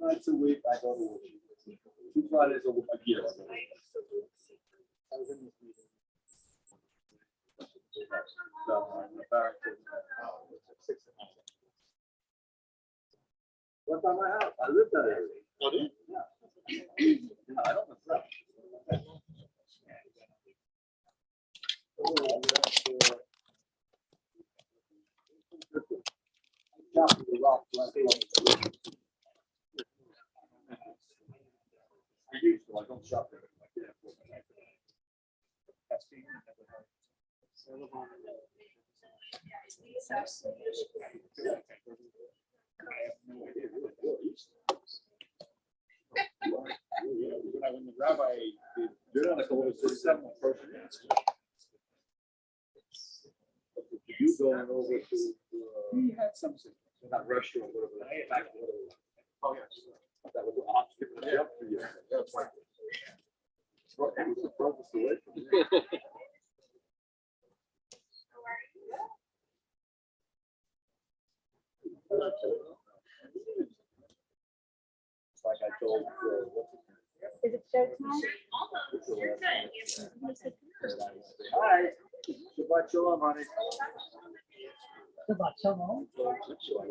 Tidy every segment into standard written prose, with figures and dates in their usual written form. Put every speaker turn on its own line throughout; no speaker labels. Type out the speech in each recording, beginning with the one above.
nights a week I go to work. 2 Fridays a year. I was in this meeting. What's on my house? I live that area. Oh, do you? Yeah. Yeah, I don't know. I don't shop there. When the rabbi did on a couple of 7 person you going over to he had something that restaurant whatever oh yes that was yeah that's right well, it was the furthest away from me. Like I told
is it show time?
Hi. Shabbat shalom, honey.
Shabbat shalom.
Shabbat shalom.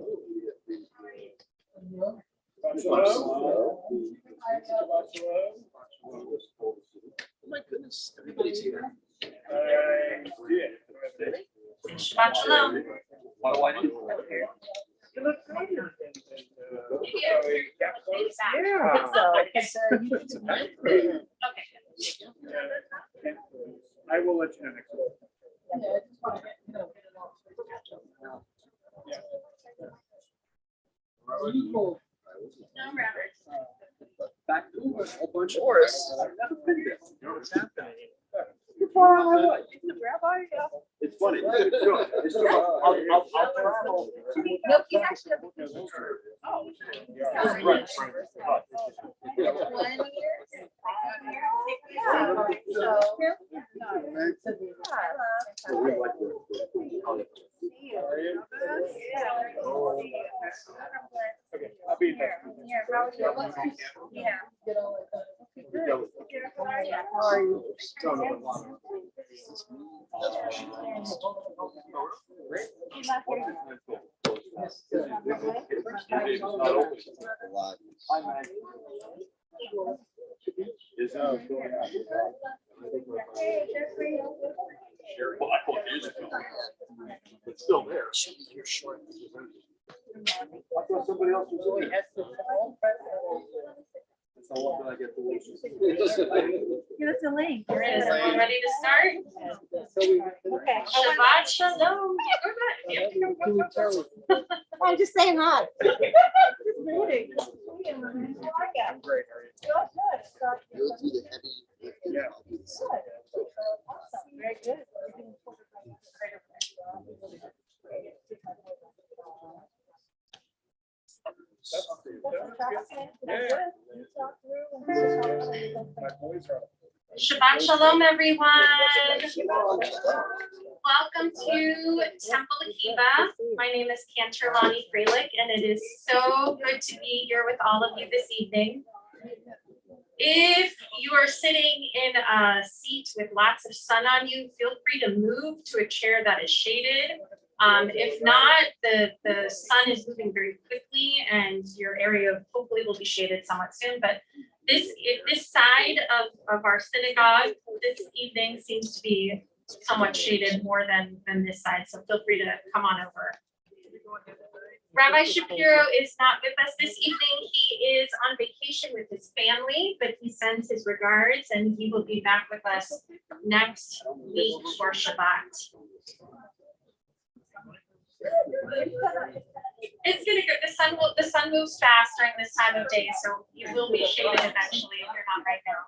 Oh my goodness, everybody's here.
Shabbat shalom.
What do I do?
You look great. Yeah, I think so.
Okay.
I will let you know next week.
No Roberts.
Back to a bunch of I've never been there. You know what's happening?
You're far on my what? You the rabbi?
It's funny. It's true. I'll travel.
No, he's actually.
Oh, okay, I'll be in touch.
Yeah. How are you?
Well, I call it music. It's still there. You're short. I thought somebody else was doing it. That's how often I get the link.
Give us a link.
Is everyone ready to start?
Okay.
Shabbat shalom.
I'm just saying hi. Just reading.
I'm great.
You'll do the heavy.
Yeah.
Awesome. Very good.
Shabbat shalom, everyone. Welcome to Temple Akiba. My name is Cantor Lonnie Freilick, and it is so good to be here with all of you this evening. If you are sitting in a seat with lots of sun on you, feel free to move to a chair that is shaded. If not, the sun is moving very quickly and your area hopefully will be shaded somewhat soon. But this side of our synagogue this evening seems to be somewhat shaded more than this side. So feel free to come on over. Rabbi Shapiro is not with us this evening. He is on vacation with his family, but he sends his regards and he will be back with us next week for Shabbat. It's gonna go. The sun moves fast during this time of day, so you will be shaded eventually if you're not right now.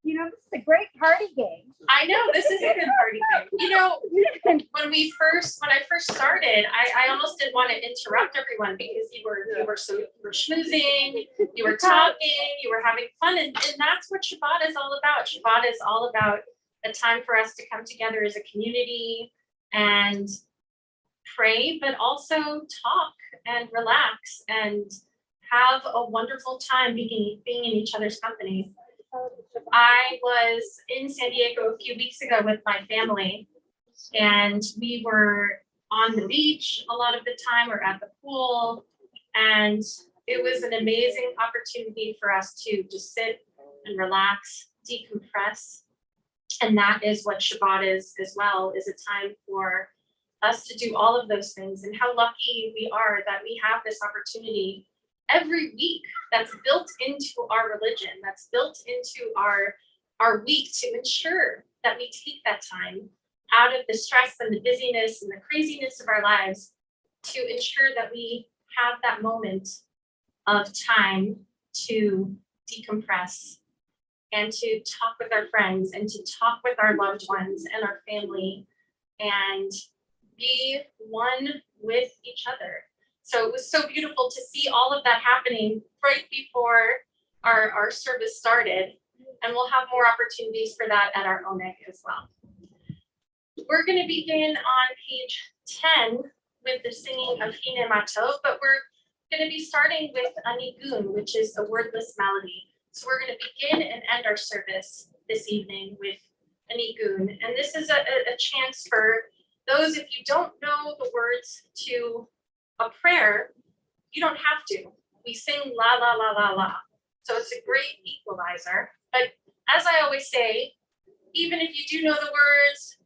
You know, this is a great party game.
I know this is a good party game. You know, when I first started, I almost didn't want to interrupt everyone because you were schmoozing, you were talking, you were having fun, and that's what Shabbat is all about. Shabbat is all about a time for us to come together as a community and pray, but also talk and relax and have a wonderful time being in each other's company. I was in San Diego a few weeks ago with my family, and we were on the beach a lot of the time or at the pool, and it was an amazing opportunity for us to just sit and relax, decompress. And that is what Shabbat is as well, is a time for us to do all of those things. And how lucky we are that we have this opportunity every week that's built into our religion, that's built into our week to ensure that we take that time out of the stress and the busyness and the craziness of our lives to ensure that we have that moment of time to decompress and to talk with our friends and to talk with our loved ones and our family and be one with each other. So it was so beautiful to see all of that happening right before our service started. And we'll have more opportunities for that at our ONEG as well. We're going to begin on page 10 with the singing of Hine Matov, but we're going to be starting with a nigun, which is a wordless melody. So we're going to begin and end our service this evening with a nigun. And this is a chance for those, if you don't know the words to a prayer, you don't have to. We sing la, la, la, la, la. So it's a great equalizer. But as I always say, even if you do know the words,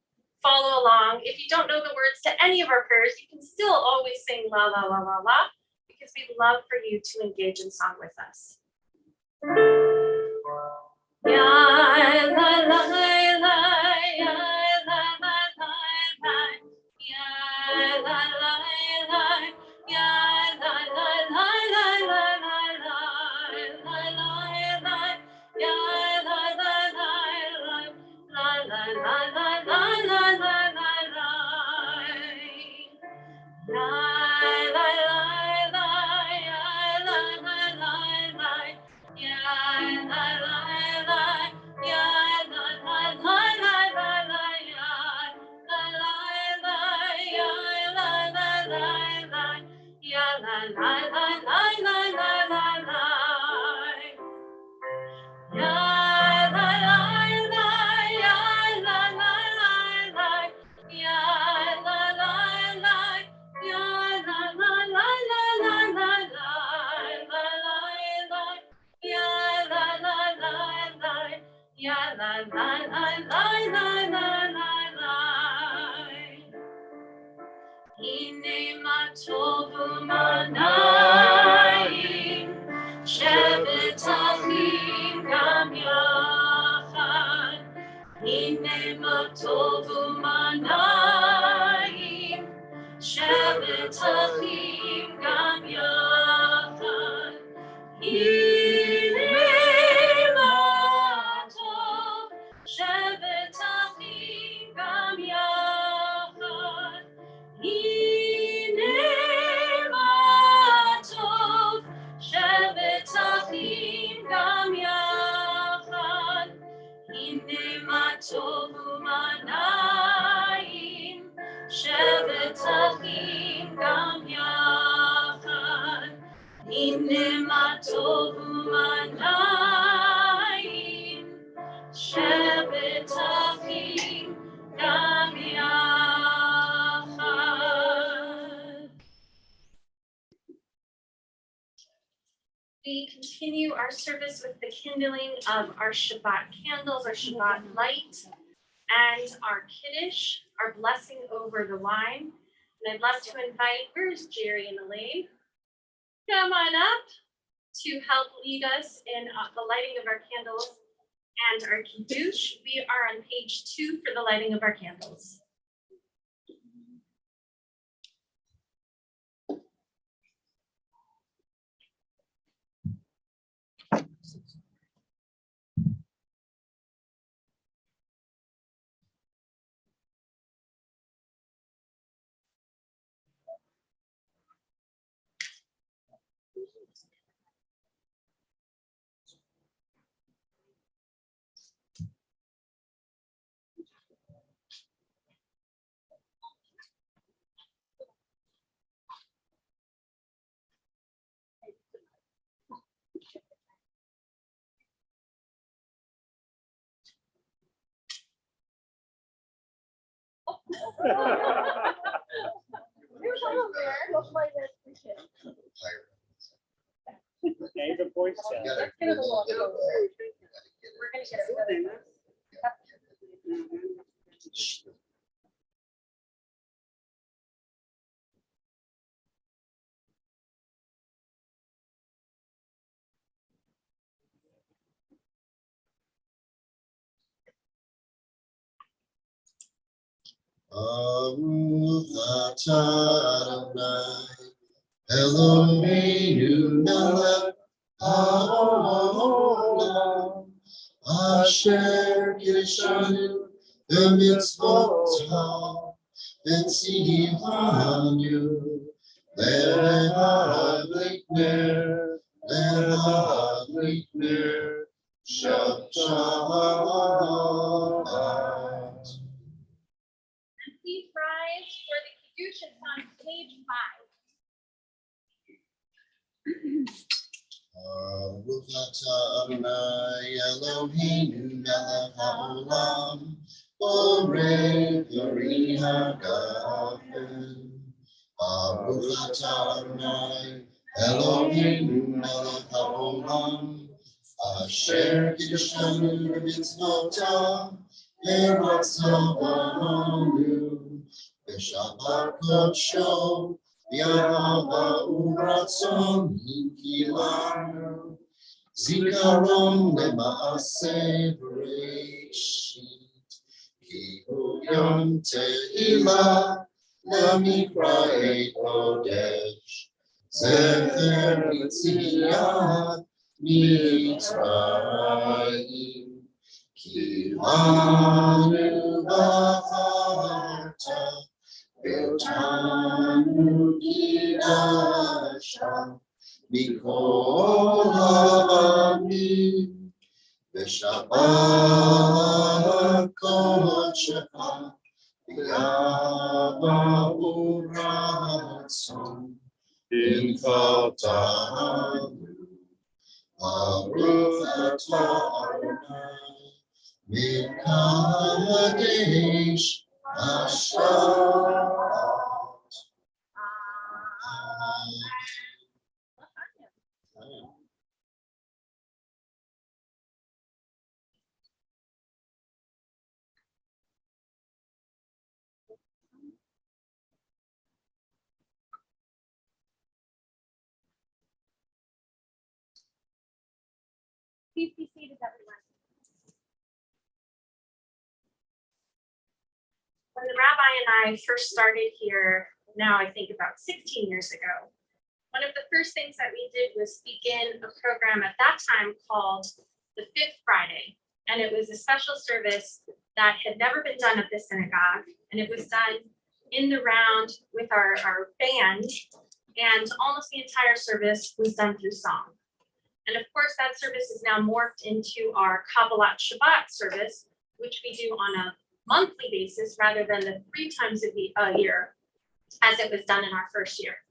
follow along. If you don't know the words to any of our prayers, you can still always sing la, la, la, la, la, because we'd love for you to engage in song with us. Ya la la la ya la la la la ya la la la ya la la la la la la la la ya la la la la la la la la We continue our service with the kindling of our Shabbat candles, our Shabbat light, and our Kiddush, our blessing over the wine. And I'd love to invite, where's Jerry and Elaine? Come on up to help lead us in the lighting of our candles and our Kiddush. We are on page 2 for the lighting of our candles.
There's all there. We'll play this.
Okay, the voice chat.
You gotta
Get it along.
get it back.
We're gonna get it.
Baruch atah Adonai, Eloheinu melech haolam, asher kiddushanu b'mitzvotav, v'tzivanu le'hadlik ner Shabbat.
And please rise for the Kiddush. It's on page 5.
Baruch atah Adonai Eloheinu melech haolam, borei peri hagafen. Baruch atah Adonai Eloheinu melech haolam, asher kiddushanu b'mitzvotav, v'ratzavanu b'shabbat kodsho, v'ahava u'ratzon hinkilanu, zikaron lema'aseh bereshit, ki hu yom tehilah lemikra'ei kodesh, zecher l'tziat Mitzrayim, ki lanu b'charta, v'otanu kidasha, mikol ha'amim, v'shabbat kodshecha, v'yava u'ratzon, v'nchotanu. Baruch atah Adonai Mikadesh Ashat.
Please be seated, everyone. When the rabbi and I first started here, now I think about 16 years ago, one of the first things that we did was begin a program at that time called the Fifth Friday. And it was a special service that had never been done at the synagogue. And it was done in the round with our band. And almost the entire service was done through song. And of course, that service is now morphed into our Kabbalat Shabbat service, which we do on a monthly basis rather than the 3 times a year, as it was done in our first year.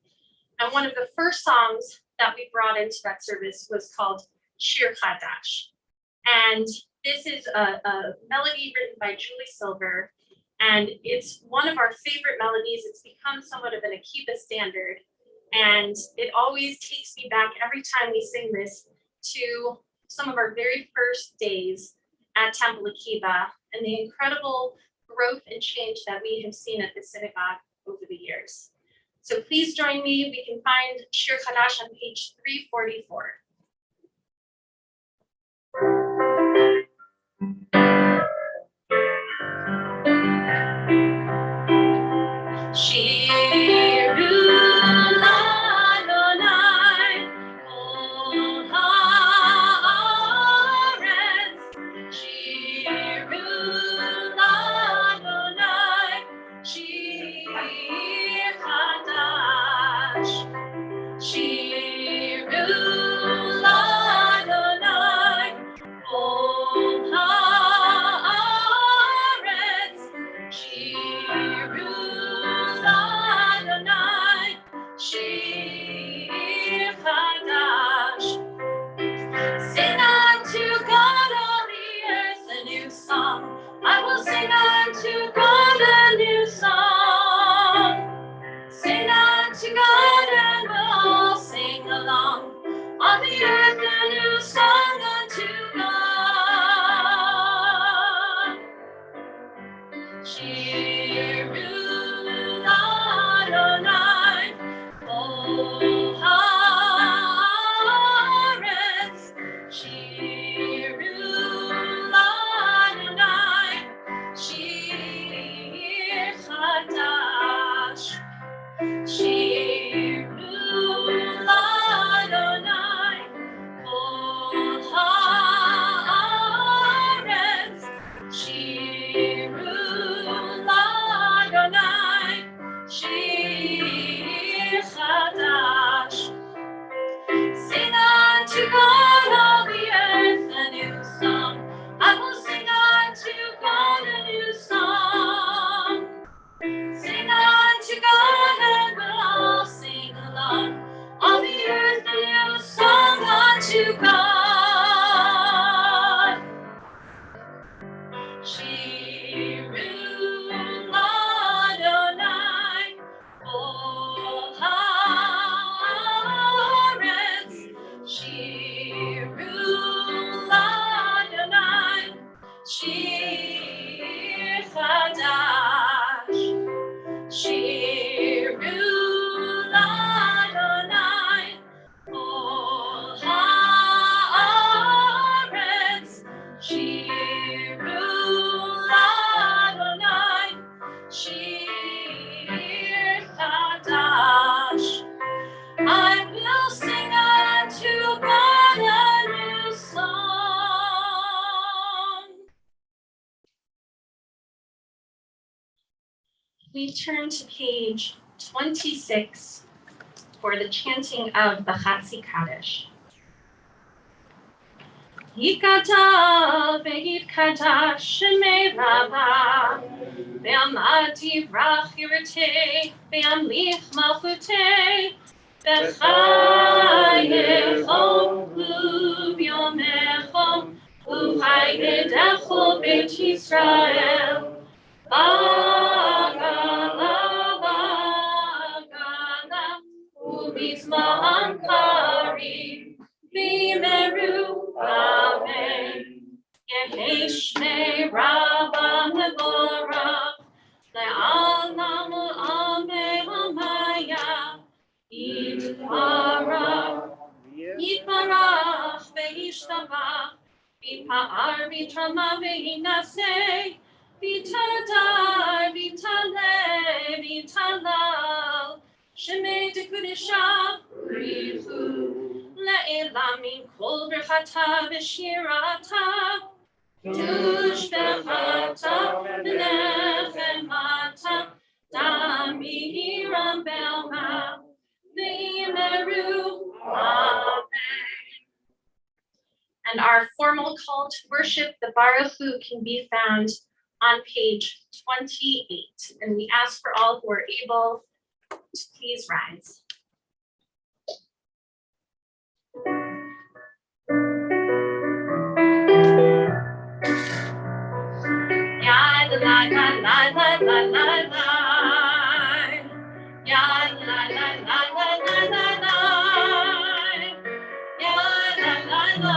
And one of the first songs that we brought into that service was called Shir Chadash. And this is a melody written by Julie Silver. And it's one of our favorite melodies. It's become somewhat of an Akiba standard. And it always takes me back every time we sing this to some of our very first days at Temple Akiba and the incredible growth and change that we have seen at the synagogue over the years. So please join me. We can find Shir Chadash on page 344. I will sing unto God a new song. Shir Chadash, Shiru l'Adonai, Kol haaretz, Shiru l'Adonai, Shir Chadash. I will sing unto God a new song. We turn to page 26 for the chanting of the Chatzi Kaddish. Yikata ve'yitkadash shemei Rabbah, ve'amati vrach yirtei, ve'amlich malchutei, ve'chayecho u'v'yomecho, u'hayedecho beit Yisrael. Bagala, bagala, u'mizma'an karim, v'meru amen. Yehi shmei Rabbah mevorach, le'alam u'amei hamaya, yitbarach, yitbarach ve'yishtabach, v'pa'ar v'trama ve'yinaseh, v'tadar v'taleh v'talal, shemei dekudisha richu, le'elam min kol brechata v'shirata, dush bechata v'nechemata, damiram belma, v'yimeru amen. And our formal call to worship, the Baruch Hu, can be found on page 28. And we ask for all who are able to please rise. Ya la la la la la la la la. Ya la la la la la la la. Ya la la la la.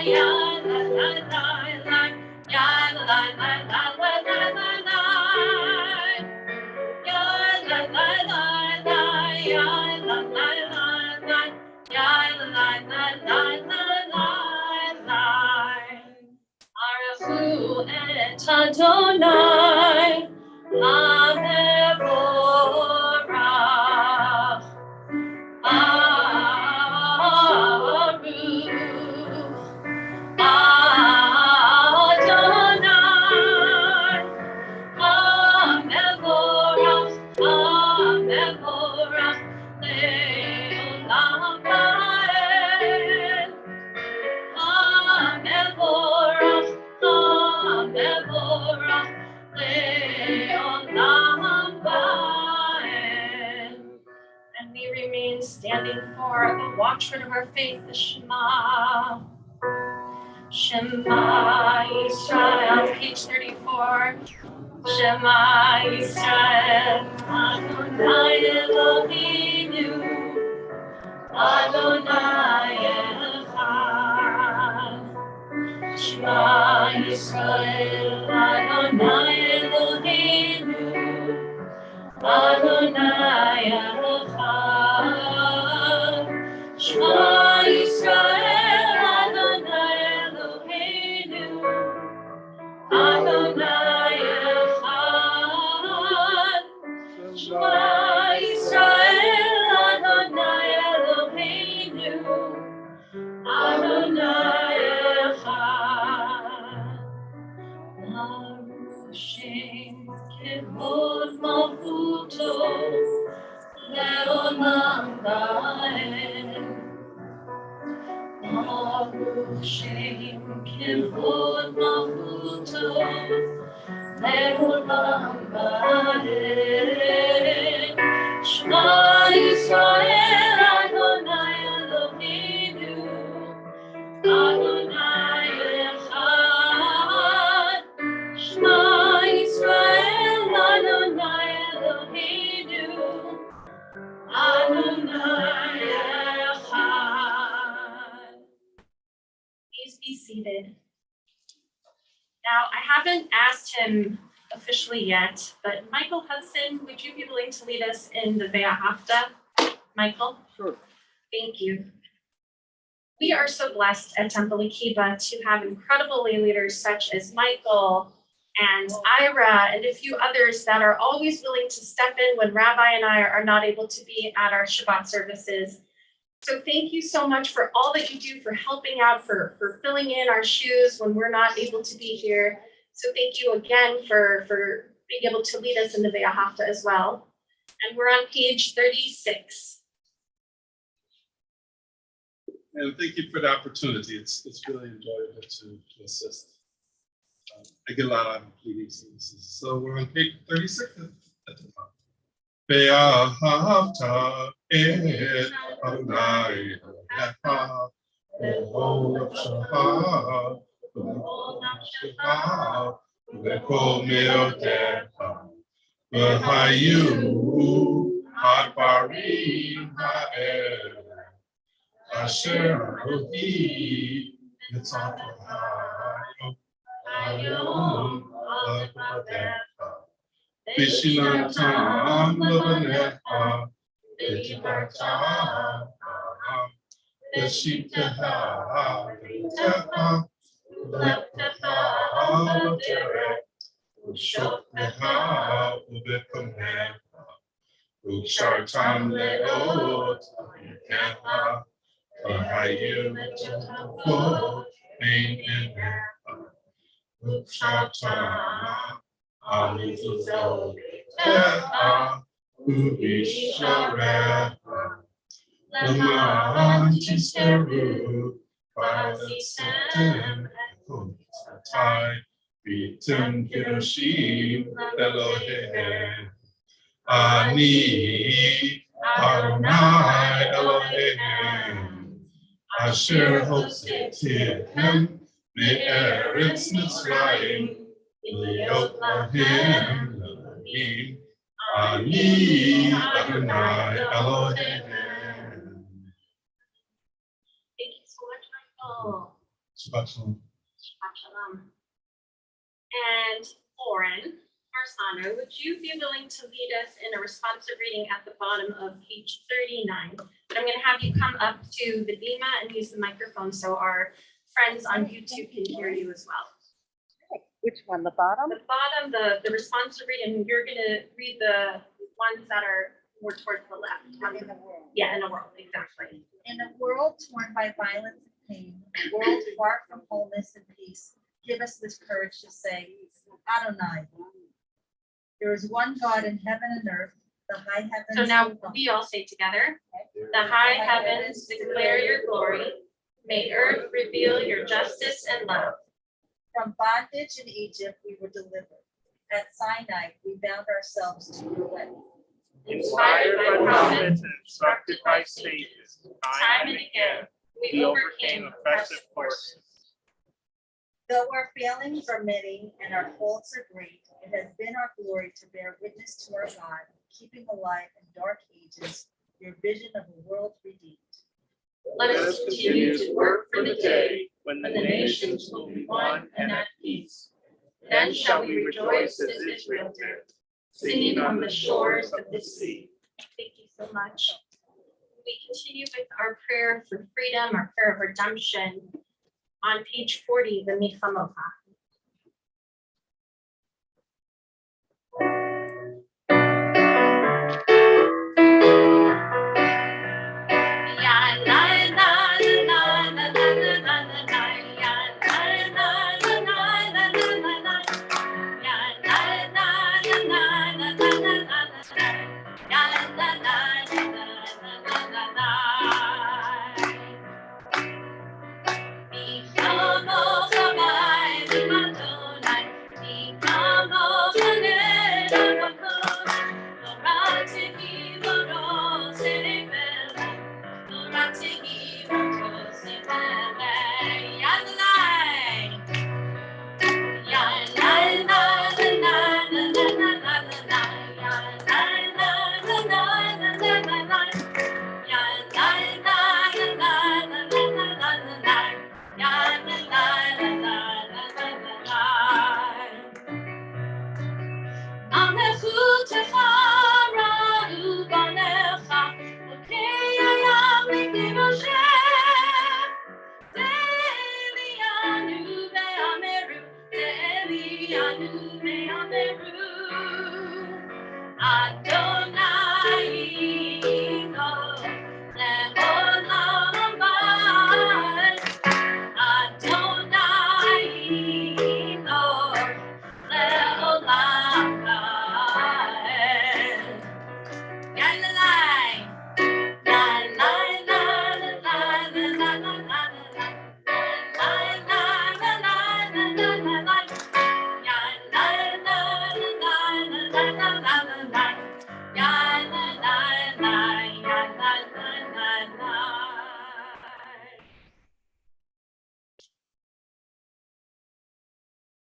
Ya la la la la. Ya la la la la la la la. Ya la la la la. Ya la la la la. Ya la la la la la la. Arafu et Adonai, Amevorach, Baruch Adonai, Amevorach, Amevorach, Le'olam Va'ed. Amevorach, Amevorach, le'olam va'ed. And we remain standing for the watchword of our faith, the Shema. Shema Yisrael, page 34. Shema Yisrael, Adonai Eloheinu, Adonai Echad. Shema Yisrael, Adonai Eloheinu, Adonai Echad. Shema Yisrael, Adonai Eloheinu, Adonai Echad. Shema Yisrael, Adonai Eloheinu, Adonai Echad. Baruch Shem Kevod Malchuto Le'olam Va'ed. Baruch Shem Kevod Malchuto Le'olam Va'ed. Shema Yisrael, Adonai Eloheinu, Adonai Echad. Shema Yisrael, Adonai Eloheinu, Adonai Echad. Please be seated. Now, I haven't asked him officially yet, but Michael Hudson, would you be willing to lead us in the Ve'ahavta? Michael?
Sure.
Thank you. We are so blessed at Temple Akiba to have incredible lay leaders such as Michael and Ira and a few others that are always willing to step in when Rabbi and I are not able to be at our Shabbat services. So thank you so much for all that you do, for helping out, for filling in our shoes when we're not able to be here. So thank you again for being able to lead us in the Ve'ahavta as well. And we're on page 36.
And thank you for the opportunity. It's really enjoyable to assist. I get a lot out of leading services. So we're on page 36 at the top. Ve'ahavta et Adonai Elohecha b'chol nafshecha v'b'chol v'kol me'otecha v'hayu hadbarim ha'erev asher rohi yitzchak hayom levadecha Vishinatam Lavaneha, Vijivatam, Vishitaha, Vitaha, Leptaha, Derek, Ushokneha, Ubikameha, Ukshartam Leot, Neha, Ahayim, Toko, Ain Neha, Ukshartam. Aluzo Teha Ubishareha Laman Chisteru Parasitem Ekutai Bitum Kiroshim Elohim Ani Adonai Elohim Asher Hosetihem Me'eretz Mitzrayim Eliot Lahim Elohim Ani Adonai Elohim.
Thank you so much, Michael.
Shabbat shalom.
Shabbat shalom. And Lauren Marsano, would you be willing to lead us in a responsive reading at the bottom of page 39? But I'm going to have you come up to the bima and use the microphone so our friends on YouTube can hear you as well.
Which one, the bottom?
The bottom, the responsive reading, you're going to read the ones that are more towards the left.
In the world.
Yeah, in the world, exactly.
In a world torn by violence and pain, a world far from wholeness and peace, give us this courage to say, Adonai. There is one God in heaven and earth, the high heavens.
So now we all say together, the high heavens declare your glory. May earth reveal your justice and love.
From bondage in Egypt, we were delivered. At Sinai, we bound ourselves to your way.
Inspired by prophets and instructed by sages, time and again, we overcame oppressive forces.
Though our failings are many and our faults are great, it has been our glory to bear witness to our God, keeping alive in dark ages your vision of a world redeemed.
Let us continue to work for the day when the nations will be one and at peace. Then shall we rejoice as Israel did, singing on the shores of the sea. Thank you so much. We continue with our prayer for freedom, our prayer of redemption on page 40, the Michamocha. Come, oh, come,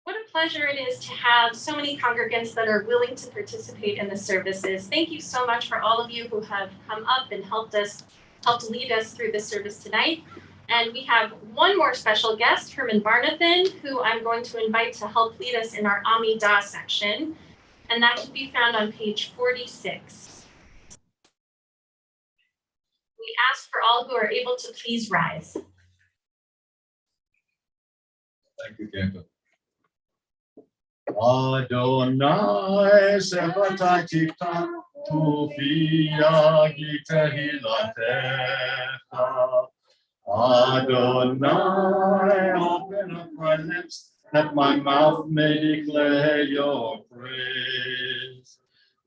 What a pleasure it is to have so many congregants that are willing to participate in the services. Thank you so much for all of you who have come up and helped lead us through this service tonight. And we have one more special guest, Herman Barnathan, who I'm going to invite to help lead us in our Amidah section. And that can be found on page 46. We ask for all who are able to please rise.
Thank you, Kenta. Adonai sevataytika tufia gitehilatecha. Adonai, open up my lips, that my mouth may declare your praise.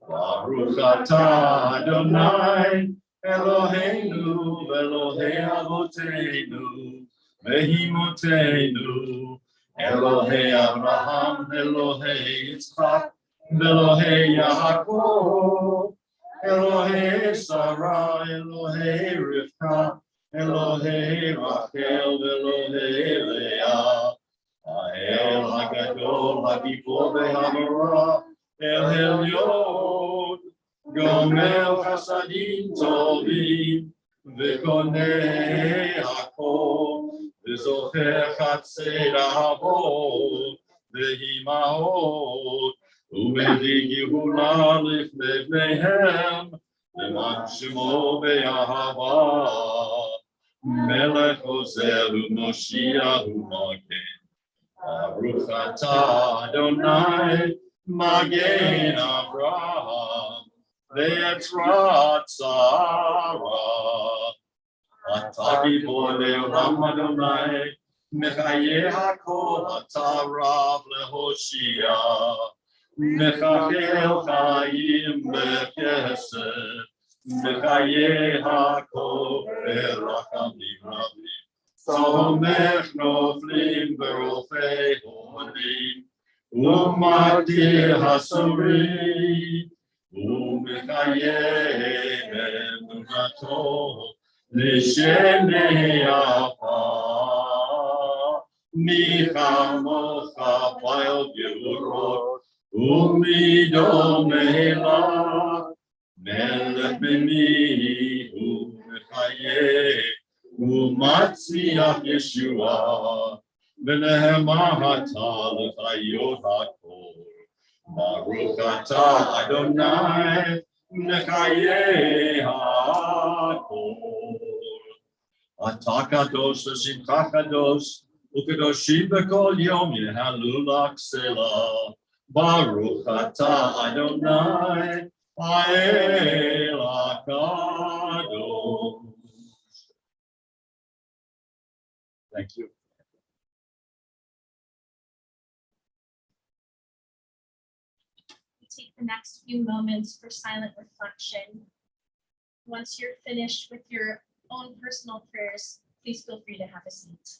Baruch atah Adonai, Eloheinu, Elohei Avoteinu, Behimotenu, Elohei Abraham, Elohei Yitzchak, Elohei Yaakov, Elohei Sarah, Elohei Rivka, Elohei Rachel, Elohei Leah, Ha'el HaGadol, HaGibor VeHaMorah, El Elyon, Gomer Chasadim Tovim, Vekonei Hakol, V'zocher Chatzei Rahavot, Ve'imahot, U'mevii Geulah lifnei bneihem, Leman Shemo be'ahava, Melech Ozer u'Moshiach u'Magen, Baruch atah Adonai, Magen Avraham, Ve'etzrat Sarah. Atah gibor le'olam Adonai, Mechaye hakol atah rav lehoshia, Mechachel chayim bechesed, Mechaye hakol berachamim rabim, Tomech noflim berofei honim, U'matir hasorim, U'mechaye emunato, Nishenei Apa, Michamocha Pa'el Gevurot, U'midon Me'ela, Melech Meni, U'mechaye, U'matziach Yeshua, V'nehemahata l'chayot hakol, Baruch atah Adonai, Mechaye hakol. Atah kadosh v'shimcha kadosh, u'kadoshim b'kol yom yehalu lak selah. Baruch atah Adonai, ha'el hakadosh. Thank you.
Take the next few moments for silent reflection. Once you're finished with your own personal prayers, please feel free to have a seat.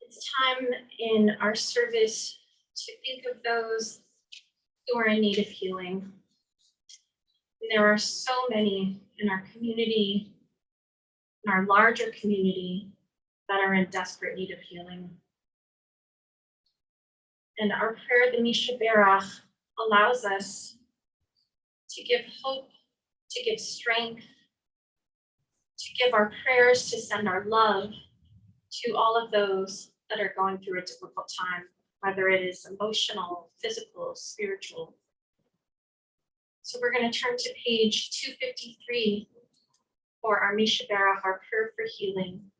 It's time in our service to think of those who are in need of healing. And there are so many in our community, in our larger community, that are in desperate need of healing. And our prayer, the Misha Berach, allows us to give hope, to give strength, to give our prayers, to send our love to all of those that are going through a difficult time, whether it is emotional, physical, spiritual. So we're going to turn to page 253 for our Misha Berach, our prayer for healing.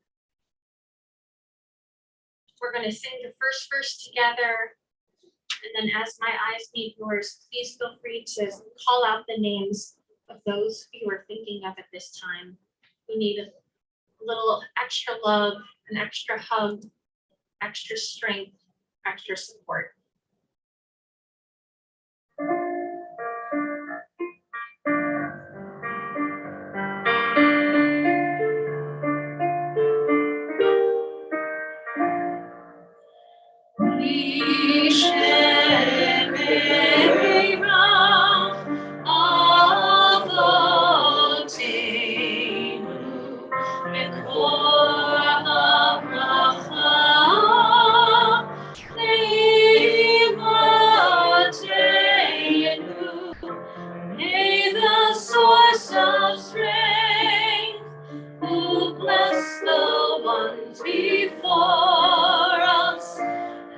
We're going to sing the first verse together, and then as my eyes meet yours, please feel free to call out the names of those you are thinking of at this time who need a little extra love, an extra hug, extra strength, extra support. May the source of strength, who bless the ones before us,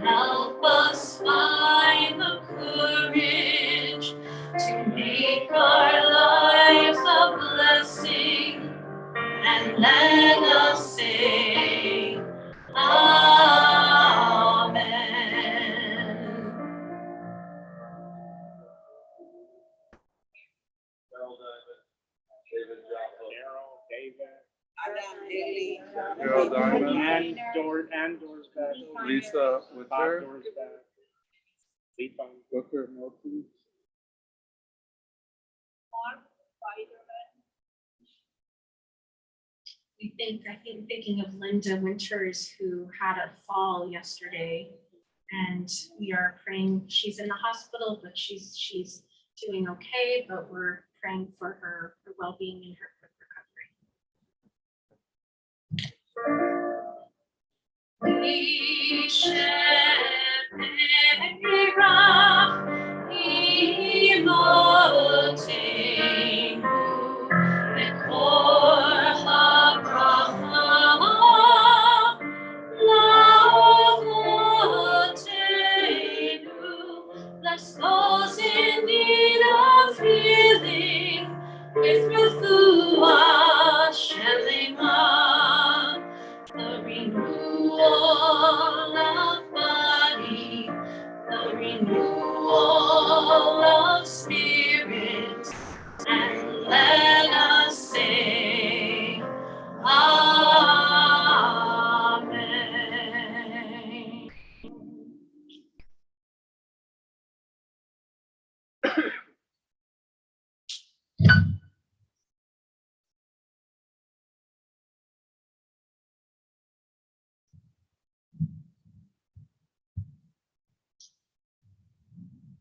help us find the courage to make our lives a blessing, and let us say, Amen.
Well done, David Jaffa.
Carol Diamond,
And Doors back.
Lisa Witcher,
Doors back. Lisa.
Booker Milton,
I think thinking of Linda Winters, who had a fall yesterday, and we are praying. She's in the hospital, but she's doing okay. But we're praying for her well-being and her quick recovery. Is refuah shelema, the renewal of body, the renewal of spirit, and let us say, Amen.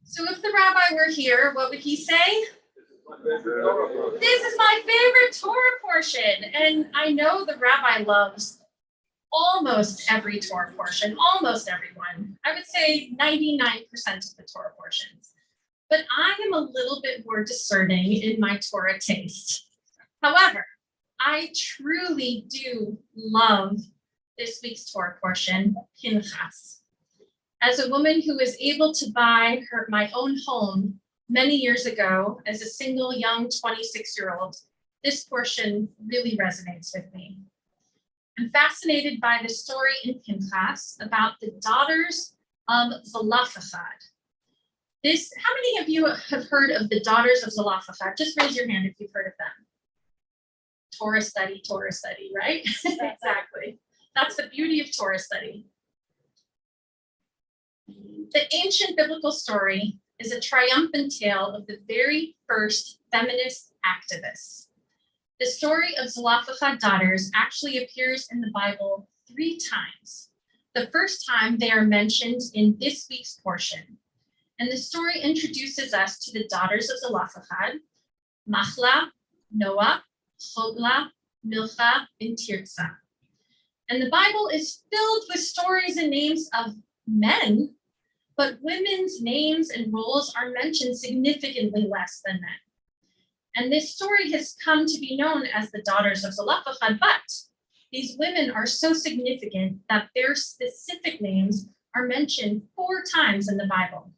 So if the rabbi were here, what would he say? This is my favorite Torah portion. And I know the rabbi loves almost every Torah portion, almost everyone. I would say 99% of the Torah portions. But I am a little bit more discerning in my Torah taste. However, I truly do love this week's Torah portion, Pinchas. As a woman who was able to buy my own home many years ago as a single young 26-year-old, this portion really resonates with me. I'm fascinated by the story in Pinchas about the daughters of Zelophehad. How many of you have heard of the daughters of Zelophehad? Just raise your hand if you've heard of them. Torah study, right? Exactly. That's the beauty of Torah study. The ancient biblical story is a triumphant tale of the very first feminist activists. The story of Zelophehad daughters actually appears in the Bible 3 times. The first time they are mentioned in this week's portion. And the story introduces us to the daughters of Zelophehad, Machlah, Noah, Choglah, Milcah, and Tirzah. And the Bible is filled with stories and names of men, but women's names and roles are mentioned significantly less than men. And this story has come to be known as the daughters of Zelophehad, but these women are so significant that their specific names are mentioned 4 times in the Bible.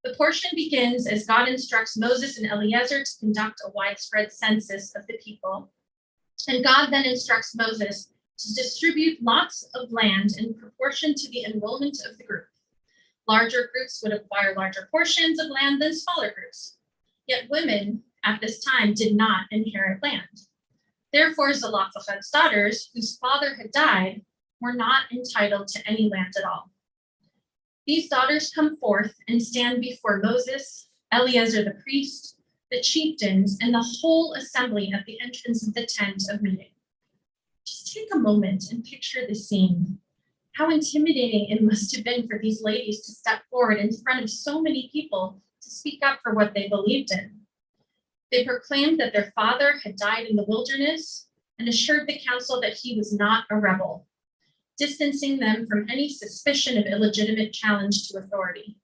The portion begins as God instructs Moses and Eliezer to conduct a widespread census of the people. And God then instructs Moses to distribute lots of land in proportion to the enrollment of the group. Larger groups would acquire larger portions of land than smaller groups. Yet women at this time did not inherit land. Therefore, Zelophehad's daughters, whose father had died, were not entitled to any land at all. These daughters come forth and stand before Moses, Eleazar the priest, the chieftains, and the whole assembly at the entrance of the tent of meeting. Just take a moment and picture the scene. How intimidating it must have been for these ladies to step forward in front of so many people to speak up for what they believed in. They proclaimed that their father had died in the wilderness and assured the council that he was not a rebel, distancing them from any suspicion of illegitimate challenge to authority.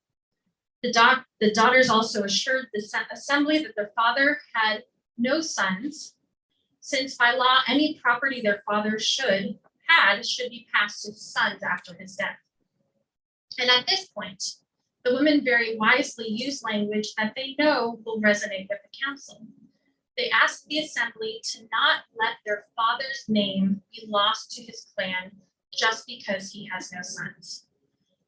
The daughters also assured the assembly that their father had no sons, since by law any property their father should be passed to his sons after his death. And at this point, the women very wisely use language that they know will resonate with the council. They ask the assembly to not let their father's name be lost to his clan just because he has no sons.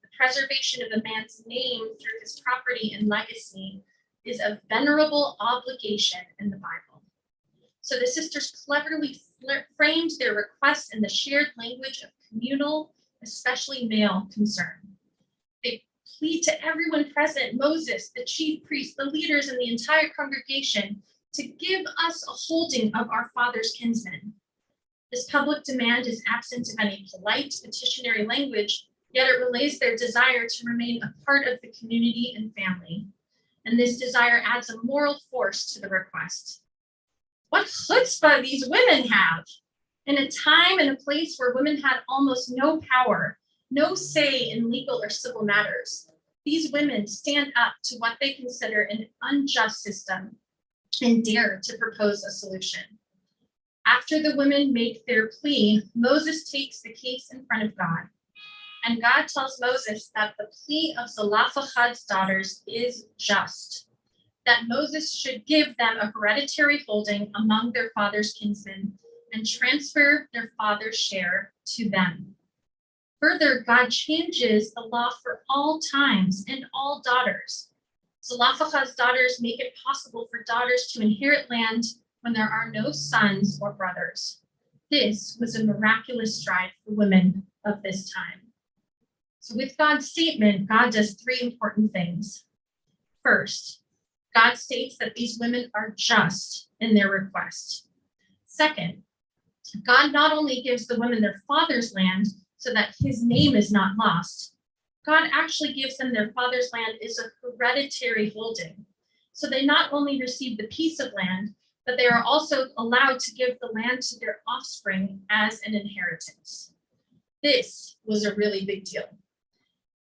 The preservation of a man's name through his property and legacy is a venerable obligation in the Bible. So the sisters cleverly framed their request in the shared language of communal, especially male concern. They plead to everyone present, Moses, the chief priest, the leaders, and the entire congregation to give us a holding of our father's kinsmen. This public demand is absent of any polite petitionary language, yet it relays their desire to remain a part of the community and family. And this desire adds a moral force to the request. What chutzpah these women have! In a time and a place where women had almost no power, no say in legal or civil matters, these women stand up to what they consider an unjust system and dare to propose a solution. After the women make their plea, Moses takes the case in front of God. And God tells Moses that the plea of Zelophehad's daughters is just, that Moses should give them a hereditary holding among their father's kinsmen and transfer their father's share to them. Further, God changes the law for all times and all daughters. Zelophehad's daughters make it possible for daughters to inherit land when there are no sons or brothers. This was a miraculous stride for women of this time. So with God's statement, God does three important things. First, God states that these women are just in their request. Second, God not only gives the women their father's land so that his name is not lost, God actually gives them their father's land as a hereditary holding. So they not only receive the piece of land, but they are also allowed to give the land to their offspring as an inheritance. This was a really big deal.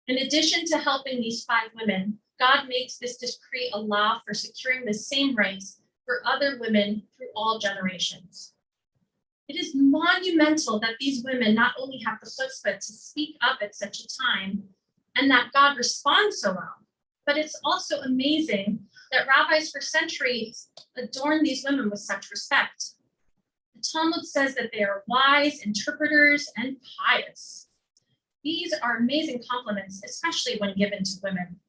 In addition to helping these 5 women, God makes this decree a law for securing the same rights for other women through all generations. It is monumental that these women not only have the chutzpah to speak up at such a time and that God responds so well, but it's also amazing that rabbis for centuries adorn these women with such respect. The Talmud says that they are wise, interpreters, and pious. These are amazing compliments, especially when given to women.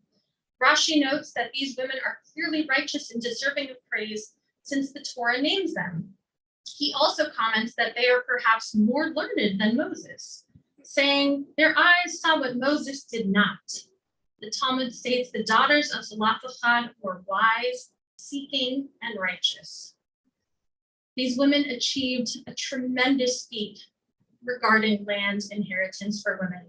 Rashi notes that these women are clearly righteous and deserving of praise since the Torah names them. He also comments that they are perhaps more learned than Moses, saying their eyes saw what Moses did not. The Talmud states the daughters of Zelophehad were wise, seeking, and righteous. These women achieved a tremendous feat regarding land inheritance for women.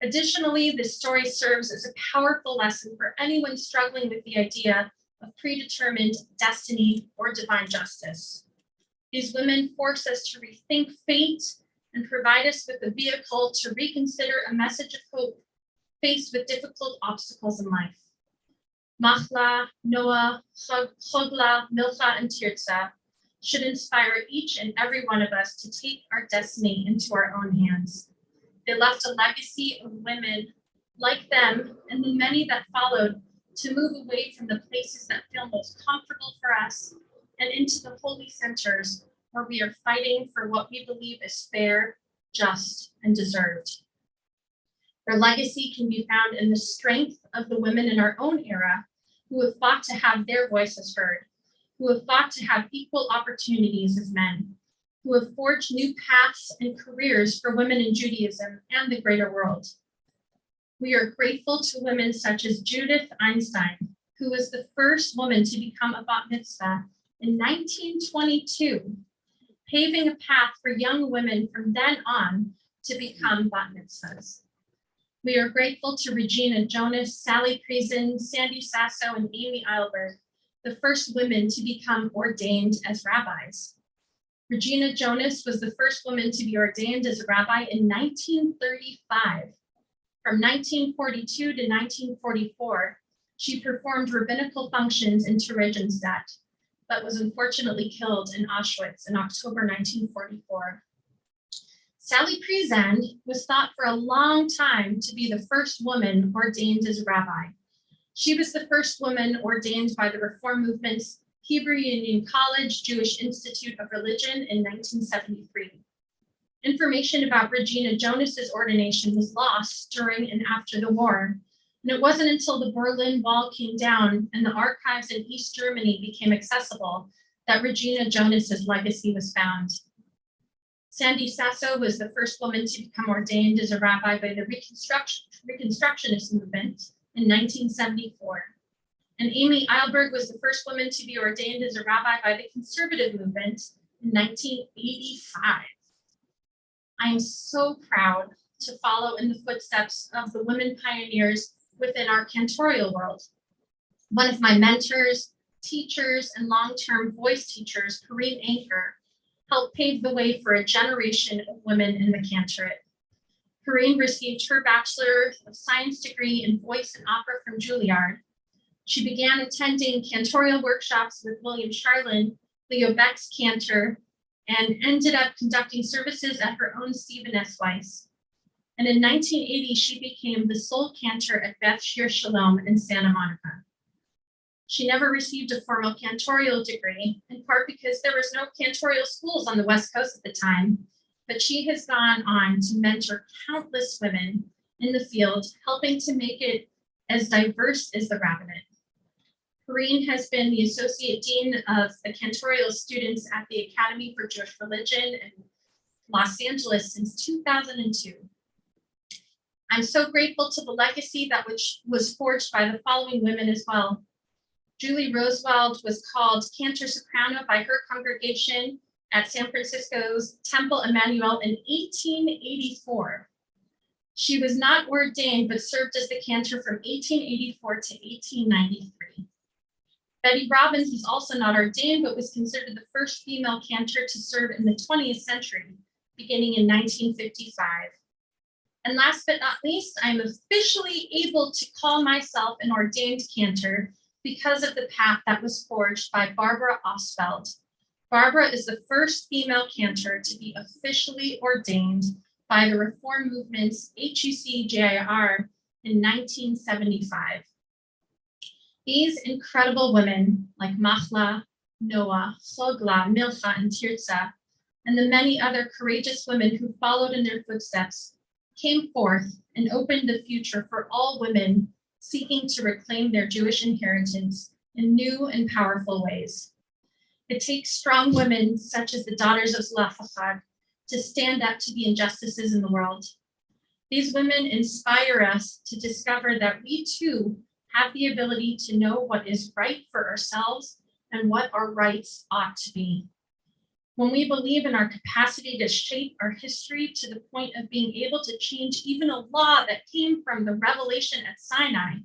Additionally, this story serves as a powerful lesson for anyone struggling with the idea of predetermined destiny or divine justice. These women force us to rethink fate and provide us with a vehicle to reconsider a message of hope faced with difficult obstacles in life. Machla, Noah, Chogla, Milcha, and Tirza should inspire each and every one of us to take our destiny into our own hands. They left a legacy of women like them and the many that followed to move away from the places that feel most comfortable for us and into the holy centers where we are fighting for what we believe is fair, just, and deserved. Their legacy can be found in the strength of the women in our own era who have fought to have their voices heard, who have fought to have equal opportunities as men, who have forged new paths and careers for women in Judaism and the greater world. We are grateful to women such as Judith Einstein, who was the first woman to become a bat mitzvah in 1922, paving a path for young women from then on to become bat mitzvahs. We are grateful to Regina Jonas, Sally Priesen, Sandy Sasso, and Amy Eilberg, the first women to become ordained as rabbis. Regina Jonas was the first woman to be ordained as a rabbi in 1935. From 1942 to 1944, she performed rabbinical functions in Theresienstadt, but was unfortunately killed in Auschwitz in October 1944. Sally Priesen was thought for a long time to be the first woman ordained as a rabbi. She was the first woman ordained by the Reform Movement's Hebrew Union College Jewish Institute of Religion in 1973. Information about Regina Jonas's ordination was lost during and after the war, and it wasn't until the Berlin Wall came down and the archives in East Germany became accessible that Regina Jonas's legacy was found. Sandy Sasso was the first woman to become ordained as a rabbi by the Reconstructionist movement in 1974. And Amy Eilberg was the first woman to be ordained as a rabbi by the conservative movement in 1985. I am so proud to follow in the footsteps of the women pioneers within our cantorial world. One of my mentors, teachers, and long-term voice teachers, Corinne Anker, helped pave the way for a generation of women in the cantorate. Corinne received her Bachelor of Science degree in voice and opera from Juilliard. She began attending cantorial workshops with William Charlin, Leo Beck's cantor, and ended up conducting services at her own Stephen S. Weiss. And in 1980, she became the sole cantor at Beth Shir Shalom in Santa Monica. She never received a formal cantorial degree, in part because there was no cantorial schools on the West Coast at the time, but she has gone on to mentor countless women in the field, helping to make it as diverse as the rabbinate. Corrine has been the Associate Dean of the Cantorial Students at the Academy for Jewish Religion in Los Angeles since 2002. I'm so grateful to the legacy that which was forged by the following women as well. Julie Rosewald was called cantor soprano by her congregation at San Francisco's Temple Emmanuel in 1884. She was not ordained, but served as the cantor from 1884 to 1893. Betty Robbins was also not ordained, but was considered the first female cantor to serve in the 20th century, beginning in 1955. And last but not least, I'm officially able to call myself an ordained cantor because of the path that was forged by Barbara Osfeld. Barbara is the first female cantor to be officially ordained by the Reform Movement's HUC-JIR in 1975. These incredible women like Machla, Noah, Chogla, Milcha, and Tirza, and the many other courageous women who followed in their footsteps, came forth and opened the future for all women seeking to reclaim their Jewish inheritance in new and powerful ways. It takes strong women, such as the daughters of Zelophehad, to stand up to the injustices in the world. These women inspire us to discover that we too have the ability to know what is right for ourselves and what our rights ought to be. When we believe in our capacity to shape our history to the point of being able to change even a law that came from the revelation at Sinai,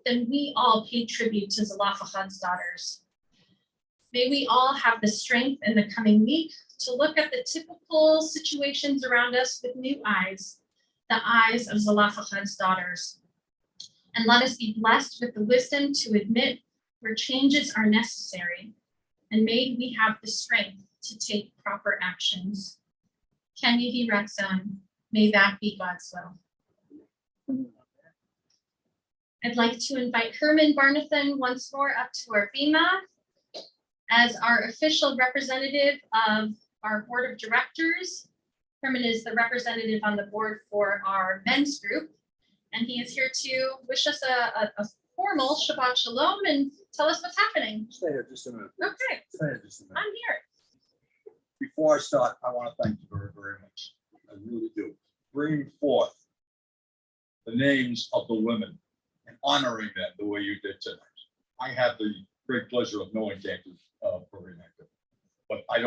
then we all pay tribute to Zelophehad's daughters. May we all have the strength in the coming week to look at the typical situations around us with new eyes, the eyes of Zelophehad's daughters. And let us be blessed with the wisdom to admit where changes are necessary, and may we have the strength to take proper actions. Can you be Ratzon? May that be God's will. I'd like to invite Herman Barnathan once more up to our bima as our official representative of our board of directors. Herman is the representative on the board for our men's group, and he is here to wish us a formal Shabbat Shalom and tell us what's happening.
Stay here just a minute.
Okay,
Stay here just a minute.
I'm here.
Before I start, I want to thank you very, very much. I really do. Bringing forth the names of the women and honoring them the way you did tonight. I have the great pleasure of knowing Cantor Barahar, but I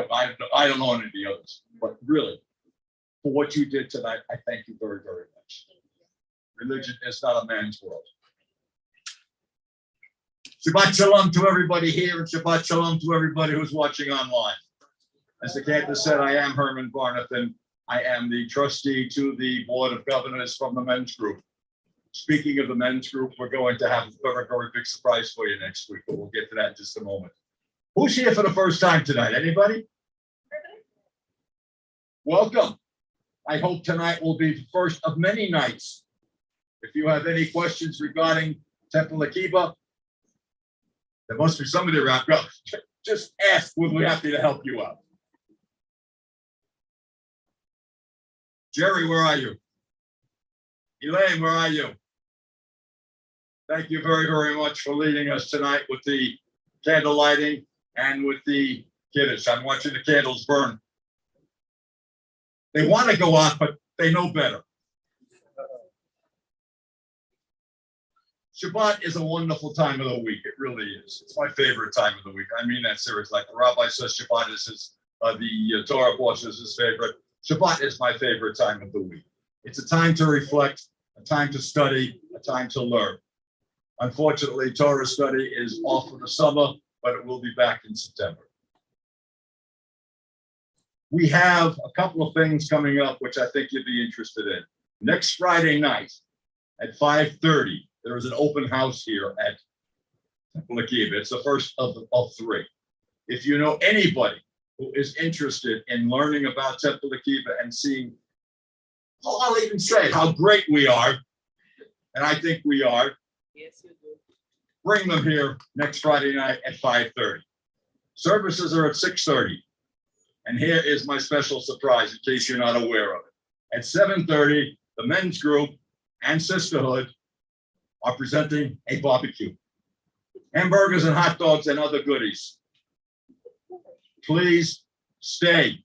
don't know any of the others. But really, for what you did tonight, I thank you very, very much. Religion is not a man's world. Shabbat Shalom to everybody here, and Shabbat Shalom to everybody who's watching online. As the cantor said, I am Herman Barnathan. I am the trustee to the Board of Governors from the men's group. Speaking of the men's group, we're going to have a very, very big surprise for you next week, but we'll get to that in just a moment. Who's here for the first time tonight? Anybody? Welcome. I hope tonight will be the first of many nights. If you have any questions regarding Temple Akiba, there must be somebody around. Just ask. We'll be happy to help you out. Jerry, where are you? Elaine, where are you? Thank you very, very much for leading us tonight with the candle lighting and with the kiddush. I'm watching the candles burn. They want to go out, but they know better. Shabbat is a wonderful time of the week. It really is. It's my favorite time of the week. I mean that seriously. Like the rabbi says, Shabbat is his, the Torah portion is his favorite. Shabbat is my favorite time of the week. It's a time to reflect, a time to study, a time to learn. Unfortunately, Torah study is off for the summer, but it will be back in September. We have a couple of things coming up, which I think you'd be interested in. Next Friday night at 5:30, there is an open house here at Temple Akiba. It's the first of three. If you know anybody who is interested in learning about Temple Akiba and seeing, I'll even say how great we are, and I think we are.
Yes, you do.
bring them here next Friday night at 5:30. Services are at 6:30. And here is my special surprise, in case you're not aware of it. At 7:30, the men's group and sisterhood are presenting a barbecue. Hamburgers and hot dogs and other goodies. Please stay.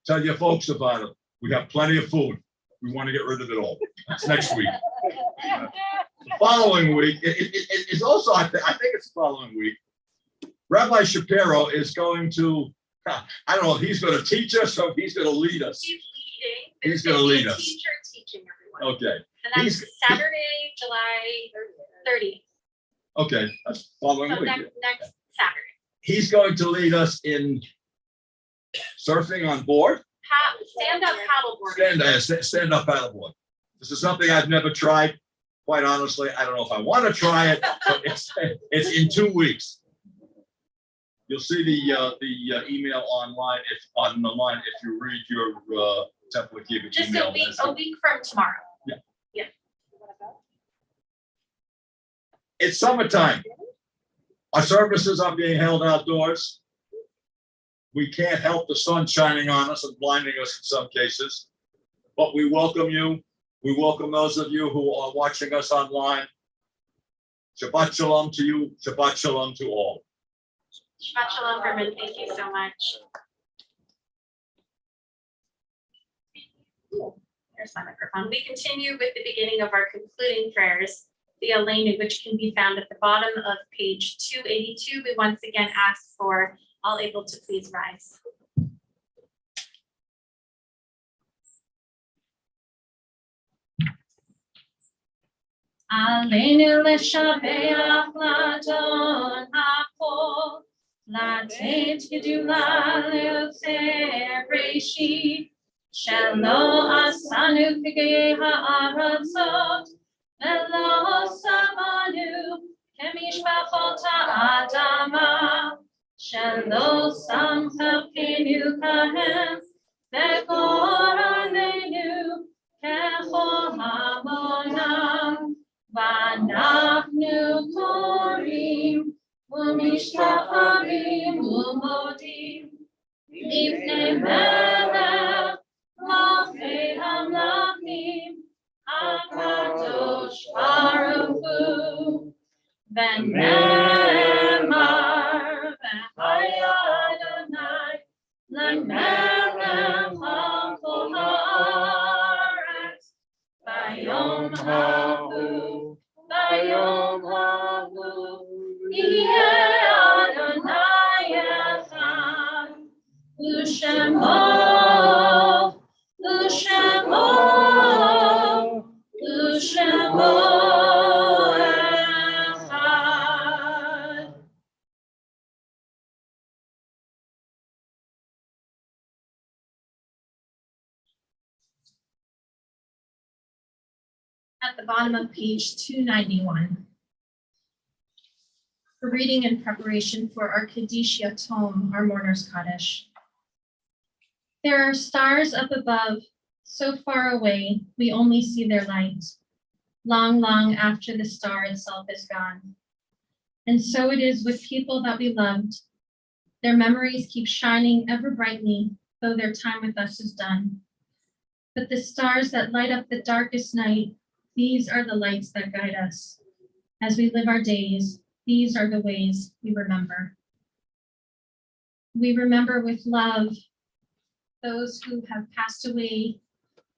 Tell your folks about it. We have plenty of food. We want to get rid of it all. That's next week. The following week, it's also, I think it's the following week, Rabbi Shapiro is going to, I don't know if he's going to teach us or if he's going to lead us.
He's leading.
He's
There's
gonna
be a
lead us.
Teacher teaching everyone.
Okay,
And
he's-
that's Saturday, July 30th.
okay, that's following
So
week.
next Saturday.
He's going to lead us in surfing on board,
Stand-up paddleboarding.
stand-up paddleboard. This is something I've never tried. Quite honestly, I don't know if I want to try it, but it's in 2 weeks. You'll see the email online if you read your Temple Akiba
Just
email.
a week from tomorrow.
It's summertime. Our services are being held outdoors. We can't help the sun shining on us and blinding us in some cases, but we welcome you. We welcome those of you who are watching us online. Shabbat shalom to you. Shabbat shalom to all.
Shabbat shalom, Herman. Thank you so much. There's my microphone. We continue with the beginning of our concluding prayers, the Aleinu, which can be found at the bottom of page 282. We once again ask for all able to please rise. Aleinu leshabeach ladon hakol, latet gedula leotzer reshit, shelo asanu k'gei ha'aratzot, velo samanu kemishpachot ha'adama, shelo sam chalkenu kahem, vekor aleinu kechol hamonam. V'anachnu korim u'mishtachavim u'modim lifnei melech malchei hamlachim hakadosh baruch hu v'ne'emar v'chaya Adonai l'melech ha'kol ha'aretz Bayom hahu, Bayom hahu, Yeh Adonai echad, U'shemo, U'shemo, U'shemo echad. At the bottom of page 291. For reading in preparation for our Kaddish Yatom, our mourner's Kaddish. There are stars up above, so far away, we only see their light, long, long after the star itself is gone. And so it is with people that we loved. Their memories keep shining ever brightly, though their time with us is done. But the stars that light up the darkest night, these are the lights that guide us. As we live our days, these are the ways we remember. We remember with love those who have passed away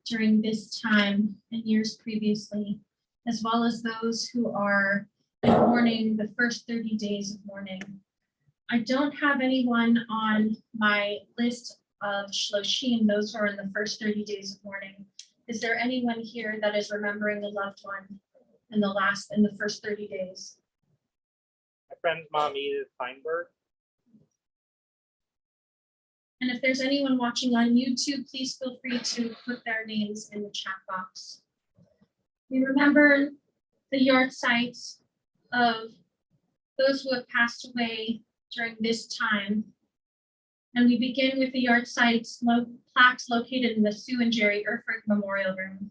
during this time and years previously, as well as those who are in mourning the first 30 days of mourning. I don't have anyone on my list of shloshim, those who are in the first 30 days of mourning. Is there anyone here that is remembering a loved one in the first 30 days?
My friend's mom, Edith Feinberg.
And if there's anyone watching on YouTube, please feel free to put their names in the chat box. We remember the yard sites of those who have passed away during this time. And we begin with the yard sites plaques located in the Sue and Jerry Erfurt Memorial Room,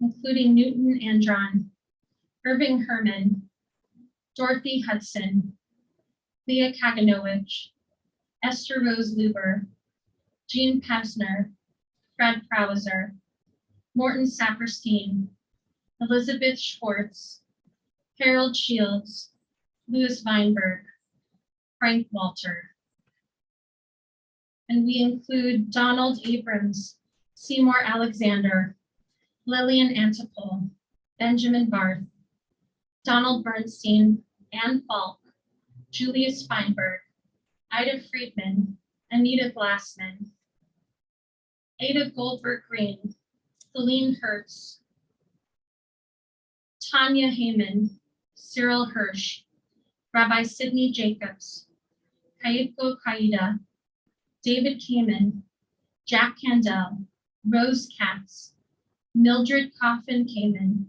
including Newton Andron, Irving Herman, Dorothy Hudson, Leah Kaganowicz, Esther Rose Luber, Jean Pevsner, Fred Prowser, Morton Saperstein, Elizabeth Schwartz, Harold Shields, Louis Weinberg, Frank Walter. And we include Donald Abrams, Seymour Alexander, Lillian Antipole, Benjamin Barth, Donald Bernstein, Anne Falk, Julius Feinberg, Ida Friedman, Anita Glassman, Ada Goldberg Green, Celine Hertz, Tanya Heyman, Cyril Hirsch, Rabbi Sidney Jacobs, Kayiko Kaida, David Kamen, Jack Candell, Rose Katz, Mildred Coffin Kamen,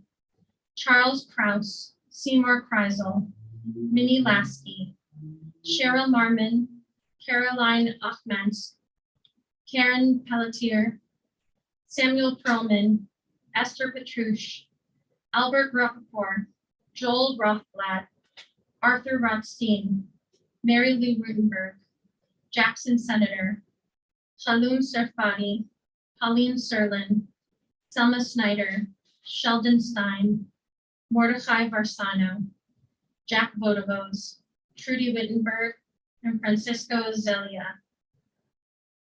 Charles Kraus, Seymour Kreisel, Minnie Lasky, Cheryl Marmon, Caroline Achmans, Karen Pelletier, Samuel Perlman, Esther Petrush, Albert Rappaport, Joel Rothblatt, Arthur Rothstein, Mary Lou Rutenberg, Jackson Senator, Shalom Serfati, Pauline Serlin, Selma Snyder, Sheldon Stein, Mordechai Varsano, Jack Vodovos, Trudy Wittenberg, and Francisco Zelia.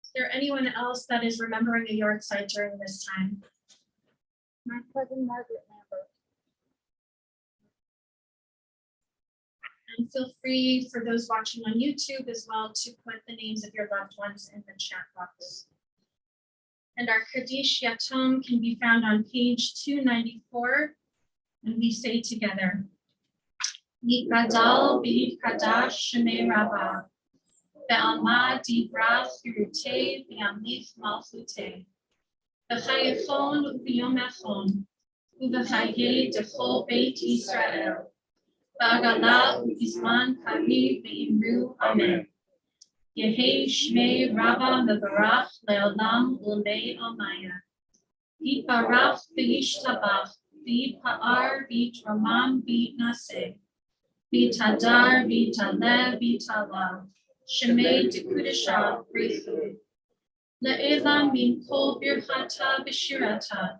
Is there anyone else that is remembering a yard site during this time?
My cousin Margaret Lambert.
And feel free for those watching on YouTube as well to put the names of your loved ones in the chat box. And our Kaddish Yatom can be found on page 294. And we say together, Yikadal B'Yikadash Shemei Rabbah, Be'alma Divrach Hirutei V'yamlich Malchutei, V'chayechon U'v'yom Echon, U'v'chayei D'chol Beit Yisrael, V'agala U'izman Kari V'imru Amen. Yehei Shmei Rabbah Mevarach Le'olam U'mei Almaya. Yitbarach V'yishtabach, V'yitpa'ar V'yitramam V'yitnaseh. V'tadar V'taleh V'tala. Shemei Dekudesha B'rechu. Le'elam min kol birchata B'shirata.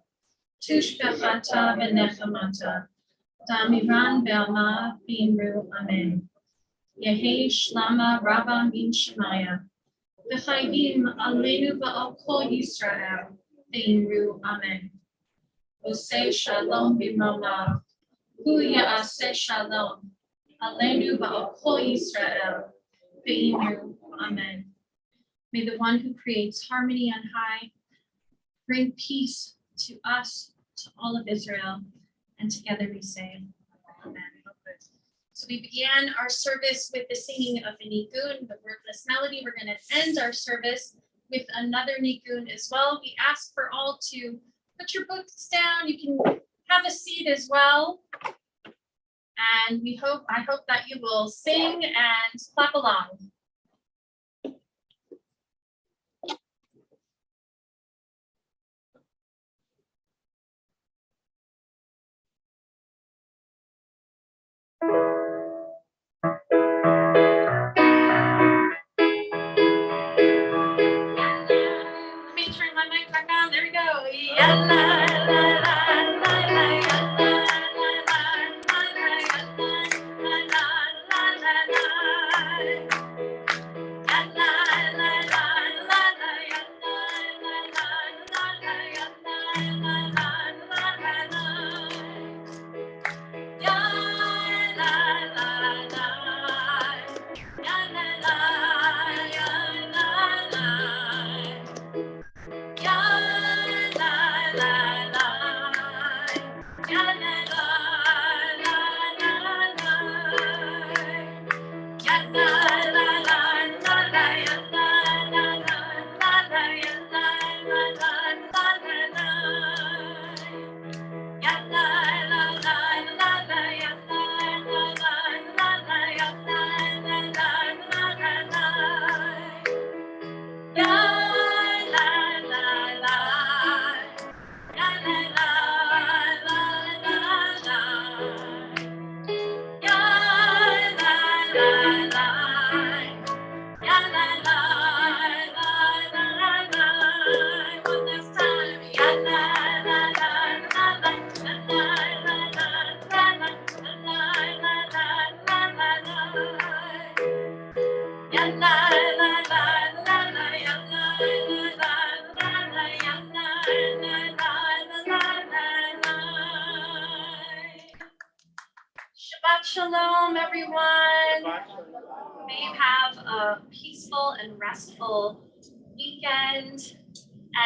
Tushbechata V'nechamata. Damiran Be'alma V'imru Amen. Yehei Shlama Rabba Min Shemaya. V'chayim Aleinu V'al Kol Yisrael. V'imru Amen. Oseh Shalom B'molav. Hu Ya'aseh Shalom. Aleinu V'al Kol Yisrael. V'imru Amen. May the one who creates harmony on high bring peace to us, to all of Israel, and together we say, Amen. So we began our service with the singing of a nigun, the wordless melody. We're going to end our service with another nigun as well. We ask for all to put your books down. You can have a seat as well. And I hope that you will sing and clap along. Let me turn my mic back on. There we go. Yalla, la, la, la, la, yalla, la, la, la, yalla, la, la, la, la. Yalla, la, la, la, la, yalla, la, la, la, yalla, la, la, la, la. Ya la la la, ya la la, ya la la, ya la la. everyone. May you have a peaceful and restful weekend.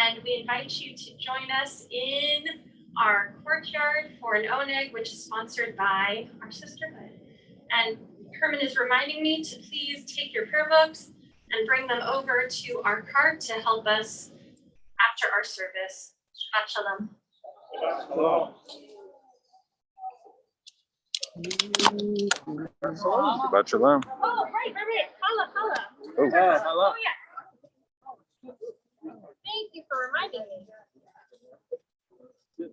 And we invite you to join us in our courtyard for an oneg, which is sponsored by our sisterhood. And Herman is reminding me to please take your prayer books and bring them over to our cart to help us after our service. Shabbat shalom.
Shabbat shalom.
Oh, right. Holla.
Oh, hello.
Yeah. Thank you for reminding me. We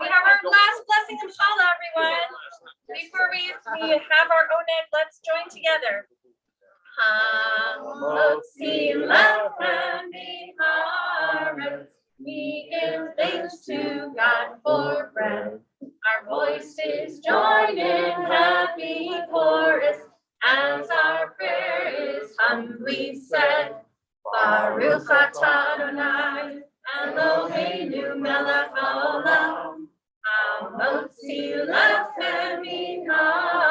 have our last blessing of Salah, everyone. Before we have our oneg, let's join together. Hamotzi lechem mi'aretz. We give thanks to God for bread. Our voices join in happy chorus as our prayer is humbly said. Baruch atah Adonai, Eloheinu melech haolam, hamotzi lechem mi'aretz.